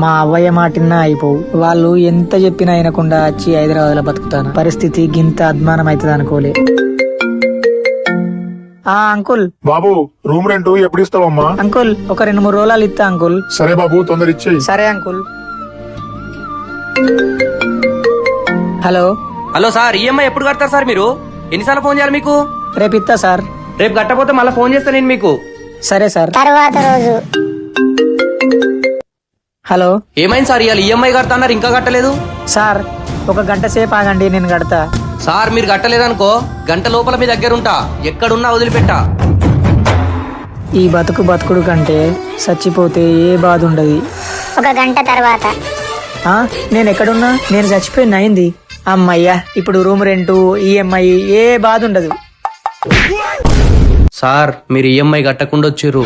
మా అవ్వయ్య మాటిన్నా అయిపోవు. వాళ్ళు ఎంత చెప్పినా వినకుండా వచ్చి హైదరాబాద్ లో బతుకుతాను. పరిస్థితి గింత అద్మానం అవుతుంది అనుకోలే. అంకుల్ బాబు రూమ్ రెంట్ ఎప్పుడు ఇస్తావమ్మా? అంకుల్ ఒక 2-3 రోజులు ఇస్తా అంకుల్. సరే బాబు తొందర ఇచ్చేయి. సరే uncle. Hello hello sir, EMI ఎప్పుడు కడతారు సార్? మీరు ఎన్నిసార్లు ఫోన్ చేయాలి మీకు? రేపు ఇస్తా సార్. రేపు కట్టకపోతే మళ్ళీ ఫోన్ చేస్తా నేను మీకు. సరే సార్. తర్వాత రోజు హలో ఏమైంది సార్, ఇవాళ ఈఎంఐ కడతాన్నారు ఇంకా కట్టలేదు? సార్ ఒక గంట సేపు ఆగండి, నేను కడతా. సార్ మీరు కట్టలేదనుకో గంట లోపల మీ దగ్గర ఉంటా, ఎక్కడున్నా వదిలిపెట్టా. ఈ బతుకుడు కంటే చచ్చిపోతే ఏ బాధ ఉండదు. ఒక గంట తర్వాత నేను ఎక్కడున్నా, నేను చచ్చిపోయిన అయింది. అమ్మయ్యా, ఇప్పుడు రూమ్ రెంటు, ఈఎంఐ ఏ బాధ ఉండదు. సార్ మీరు ఈఎంఐ కట్టకుండా వచ్చిర్రు.